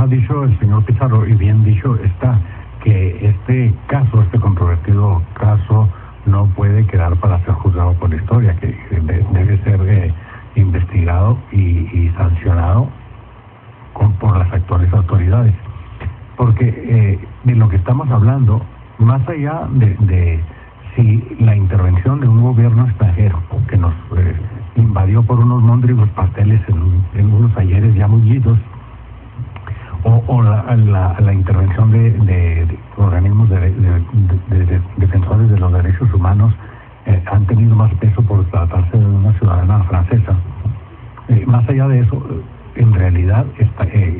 ha dicho el señor Pizarro, y bien dicho está, que este caso, este controvertido caso, no puede quedar para ser juzgado por la historia, que debe ser investigado y sancionado por las actuales autoridades. Porque de lo que estamos hablando, más allá de si la intervención de un gobierno extranjero que nos invadió por unos móndrigos pasteles en unos ayeres ya mullidos, o la intervención de organismos de defensores de los derechos humanos han tenido más peso por tratarse de una ciudadana francesa. Más allá de eso, en realidad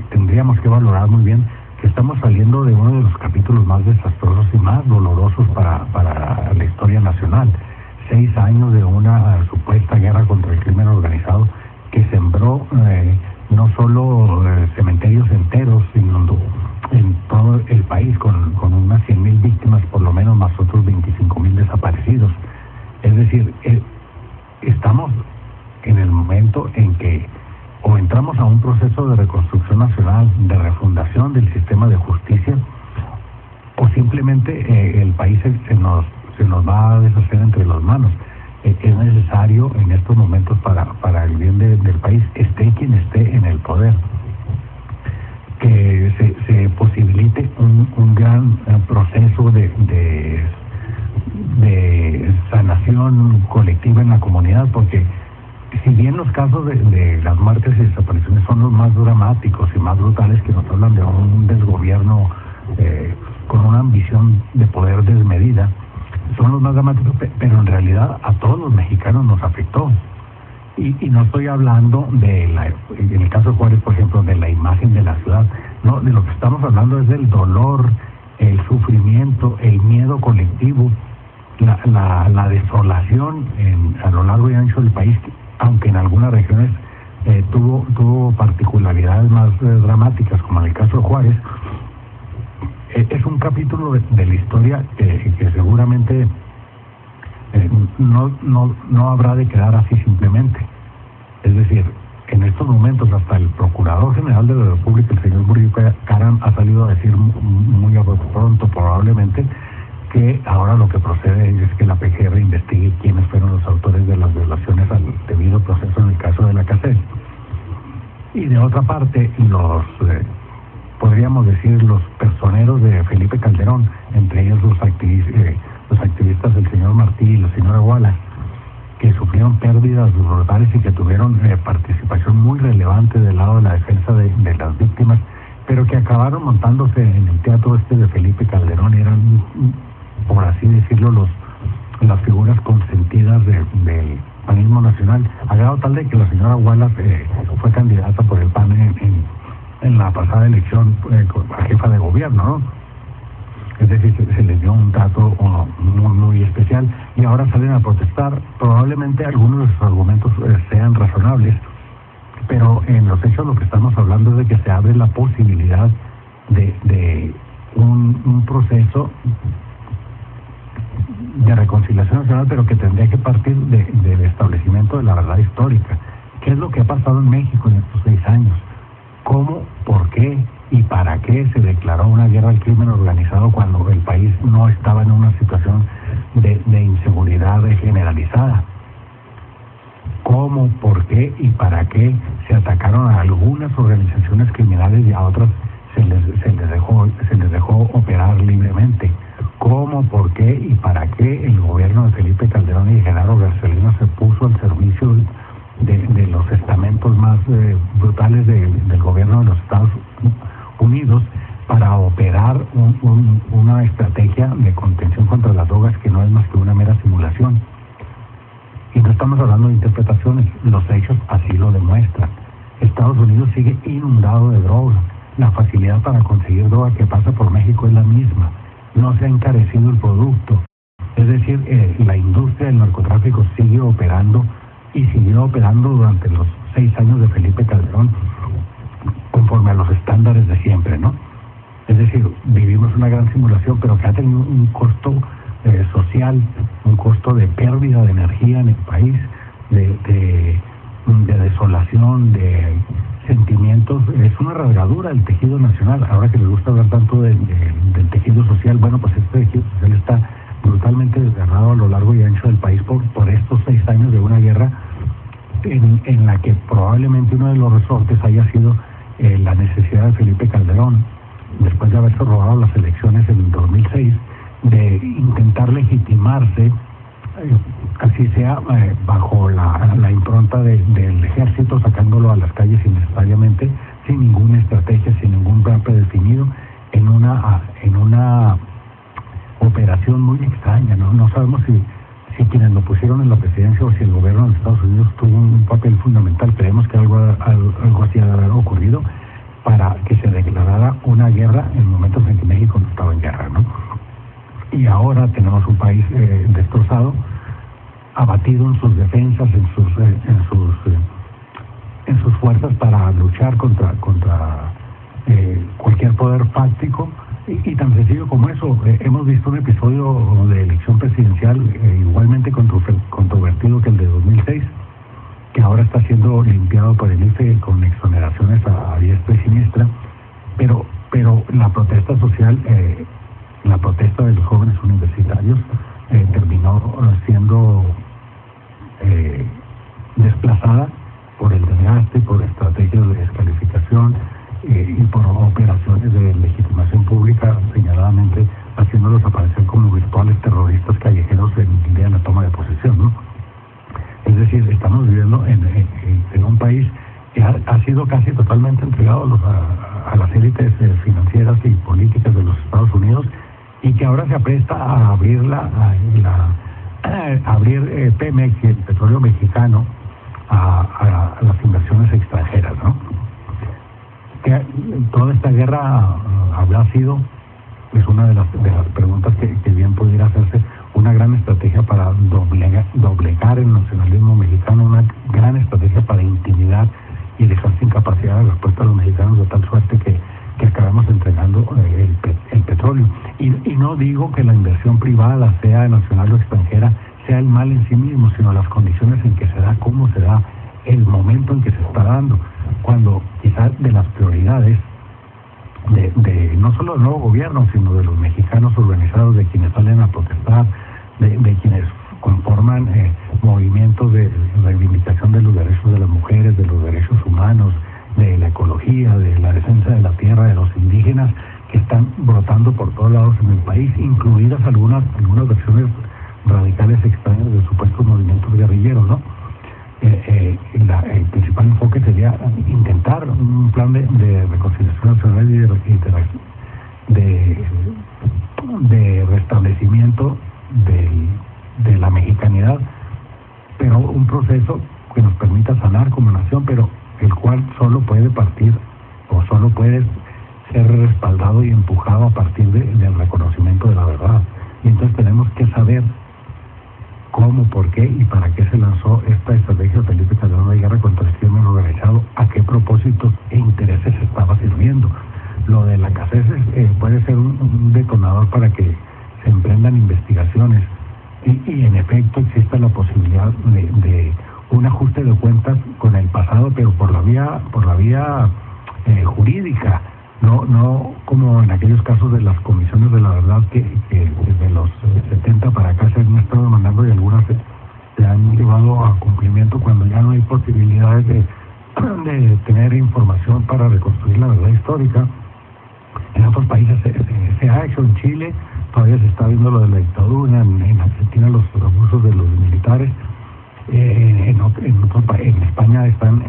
tendríamos que valorar muy bien que estamos saliendo de uno de los capítulos más desastrosos y más dolorosos para la historia nacional. 6 años de una supuesta guerra contra el crimen organizado que sembró no solo cementerios enteros, sino en todo el país con unas 100,000 víctimas por lo menos, más otros 25,000 desaparecidos. Es decir, estamos en el momento en que o entramos a un proceso de reconstrucción nacional, de refundación del sistema de justicia, o simplemente el país se nos va a deshacer entre las manos. Es necesario en estos momentos para el bien del país, esté quien esté en el poder, que se posibilite un gran proceso de sanación colectiva en la comunidad, porque si bien los casos de las muertes y desapariciones son los más dramáticos y más brutales, que nos hablan de un desgobierno con una ambición de poder desmedida, son los más dramáticos, pero en realidad a todos los mexicanos nos afectó. Y no estoy hablando en el caso de Juárez, por ejemplo, de la imagen de la ciudad. No, de lo que estamos hablando es del dolor, el sufrimiento, el miedo colectivo, la desolación a lo largo y ancho del país, aunque en algunas regiones tuvo particularidades más dramáticas, como en el caso de Juárez. Es un capítulo de la historia que seguramente no habrá de quedar así simplemente. Es decir, en estos momentos hasta el Procurador General de la República, el señor Murillo Caram, ha salido a decir muy pronto probablemente que ahora lo que procede es que la PGR investigue quiénes fueron los autores de las violaciones al debido proceso en el caso de la Casel. Y de otra parte, podríamos decir, los personeros de Felipe Calderón, entre ellos los activistas del señor Martí y la señora Wallace, que sufrieron pérdidas brutales y que tuvieron participación muy relevante del lado de la defensa de las víctimas, pero que acabaron montándose en el teatro de Felipe Calderón. Eran, por así decirlo, las figuras consentidas del panismo nacional, a grado tal de que la señora Wallace fue candidata por el PAN en la pasada elección a jefa de gobierno, ¿no? Es decir, se les dio un trato muy especial, y ahora salen a protestar. Probablemente algunos de sus argumentos sean razonables, pero en los hechos lo que estamos hablando es de que se abre la posibilidad de un proceso de reconciliación nacional, pero que tendría que partir del establecimiento de la verdad histórica. ¿Qué es lo que ha pasado en México en estos 6 años? ¿Cómo, por qué y para qué se declaró una guerra al crimen organizado cuando el país no estaba en una situación de inseguridad generalizada? ¿Cómo, por qué y para qué se atacaron a algunas organizaciones criminales y a otras se les dejó operar libremente? ¿Cómo, por qué y para qué el gobierno de Felipe Calderón y Genaro García Luna se puso al servicio de los estamentos más brutales del gobierno de los Estados Unidos para operar una estrategia de contención contra las drogas que no es más que una mera simulación? Y no estamos hablando de interpretaciones, los hechos así lo demuestran. Estados Unidos sigue inundado de droga. La facilidad para conseguir droga que pasa por México es la misma. No se ha encarecido el producto. Es decir, la industria del narcotráfico sigue operando y siguió operando durante los 6 años de Felipe Calderón conforme a los estándares de siempre, ¿no? Es decir, vivimos una gran simulación, pero que ha tenido un costo social, un costo de pérdida de energía en el país, de desolación, de sentimientos, es una rasgadura del tejido nacional. Ahora que les gusta hablar tanto del tejido social, bueno, pues este tejido social está brutalmente desgarrado a lo largo y ancho del país por estos 6 años de una guerra en la que probablemente uno de los resortes haya sido la necesidad de Felipe Calderón, después de haberse robado las elecciones en 2006, de intentar legitimarse, así sea bajo la impronta del ejército, sacándolo a las calles innecesariamente, sin ninguna estrategia, sin ningún plan predefinido, en una operación muy extraña, ¿no? No sabemos si quienes lo pusieron en la presidencia o si el gobierno de Estados Unidos tuvo un papel fundamental. Creemos que algo así ha ocurrido para que se declarara una guerra en momentos en que México no estaba en guerra, ¿no? Y ahora tenemos un país destrozado, abatido en sus defensas, en sus fuerzas para luchar contra cualquier poder fáctico. Y tan sencillo como eso, hemos visto un episodio de elección presidencial igualmente controvertido que el de 2006, que ahora está siendo limpiado por el IFE con exoneraciones a diestra y siniestra, pero la protesta social, la protesta de los jóvenes universitarios terminó siendo desplazada por el desgaste, por estrategias de descalificación y por operaciones de legitimación pública, señaladamente haciéndolos aparecer como virtuales terroristas callejeros en el día de la toma de posesión, ¿no? Es decir, estamos viviendo en un país que ha sido casi totalmente entregado a las élites financieras y políticas de los Estados Unidos, y que ahora se apresta a abrir Pemex y el petróleo mexicano a las inversiones extranjeras, ¿no? Que toda esta guerra habrá sido, es una de las preguntas que bien pudiera hacerse, una gran estrategia para doblegar el nacionalismo mexicano, una gran estrategia para intimidar y dejar sin capacidad de respuesta a los mexicanos, de tal suerte que acabamos entregando el petróleo. Y no digo que la inversión privada, sea nacional o extranjera, sea el mal en sí mismo, sino las condiciones en que se da, cómo se da, el momento en que se está dando, cuando quizás de las prioridades de no solo del nuevo gobierno, sino de los mexicanos organizados, de quienes salen a protestar, de quienes conforman movimientos de reivindicación de los derechos de las mujeres, de los derechos humanos, de la ecología, de la defensa de la tierra, de los indígenas, que están brotando por todos lados en el país, incluidas algunas versiones radicales extrañas de supuestos movimientos guerrilleros, ¿no? El principal enfoque sería intentar un plan de reconciliación nacional y de restablecimiento de la mexicanidad, pero un proceso que nos permita sanar como nación, pero el cual solo puede partir o solo puede ser respaldado y empujado a partir del reconocimiento de la verdad. Y entonces tenemos que saber cómo, por qué y para qué se lanzó esta estrategia de Felipe Calderón de guerra contra el crimen organizado, a qué propósitos e intereses estaba sirviendo. Lo de la Caceses puede ser un detonador para que se emprendan investigaciones y en efecto exista la posibilidad de un ajuste de cuentas con el pasado, pero por la vía jurídica, no como en aquellos casos de las comisiones de la verdad que desde los 70 para acá se han estado demandando y algunas se han llevado a cumplimiento cuando ya no hay posibilidades de tener información para reconstruir la verdad histórica. En otros países se ha hecho, en Chile todavía se está viendo lo de la dictadura, en Argentina los abusos de los militares, en España están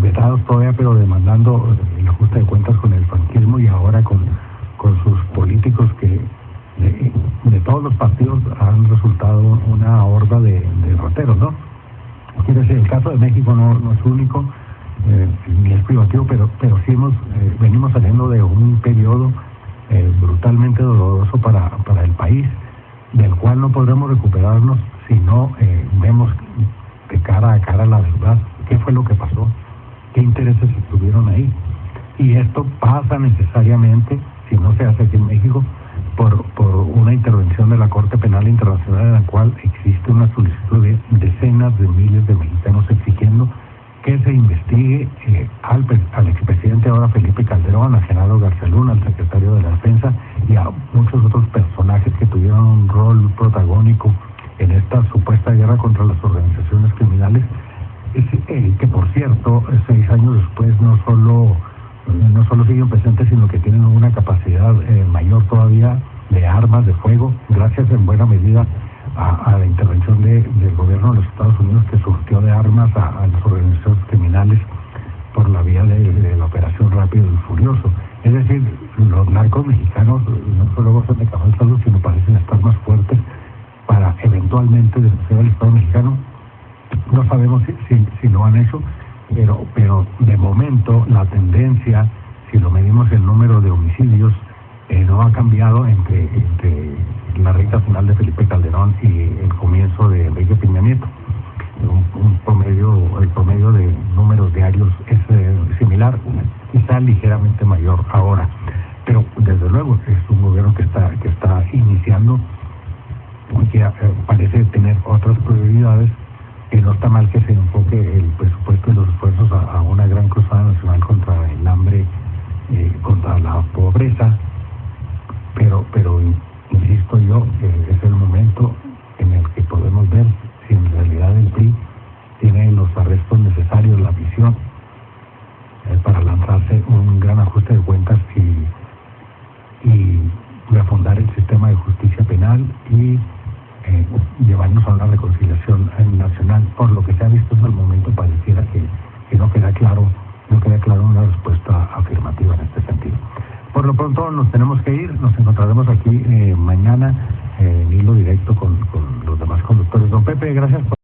vetados todavía, pero demandando el ajuste de cuentas con el franquismo y ahora con sus políticos que de todos los partidos han resultado una horda de rateros, ¿no? Quiero decir, el caso de México no es único, ni es privativo, pero sí venimos saliendo de un periodo brutalmente doloroso para el país, del cual no podremos recuperarnos si no vemos de cara a cara la verdad, qué fue lo que pasó, qué intereses estuvieron ahí. Y esto pasa necesariamente, si no se hace aquí en México, por una intervención de la Corte Penal Internacional, en la cual existe una solicitud de decenas de miles de mexicanos exigiendo que se investigue al expresidente ahora Felipe Calderón, a Genaro García Luna, al secretario de la Defensa y a muchos otros personajes que tuvieron un rol protagónico en esta supuesta guerra contra las organizaciones criminales, que por cierto, 6 años después no solo siguen presentes, sino que tienen una capacidad mayor todavía de armas de fuego, gracias en buena medida a la intervención del gobierno de los Estados Unidos, que surtió de armas a las organizaciones criminales por la vía de la operación Rápido y Furioso. Es decir, los narcos mexicanos no solo gozan de cabal salud, sino parecen estar más fuertes para eventualmente denunciar al Estado mexicano. No sabemos si lo han hecho, pero de momento la tendencia, si lo medimos el número de homicidios, no ha cambiado entre la recta final de Felipe Calderón y el comienzo de Enrique Peña Nieto. El promedio de números diarios es similar, quizá ligeramente mayor ahora, pero desde luego es un gobierno que está iniciando y que parece tener otras prioridades, que no está mal que se enfoque el presupuesto y los esfuerzos a una gran cruzada nacional contra el hambre, contra la pobreza, pero insisto yo, es el momento en el que podemos ver si en realidad el PRI tiene los arrestos necesarios, la visión para lanzarse un gran ajuste de cuentas y refundar el sistema de justicia penal y llevarnos a una reconciliación nacional. Por lo que se ha visto hasta el momento, pareciera que no queda claro una respuesta afirmativa en este sentido. Por lo pronto nos tenemos que ir, nos encontraremos aquí mañana en hilo directo con los demás conductores. Don Pepe, gracias por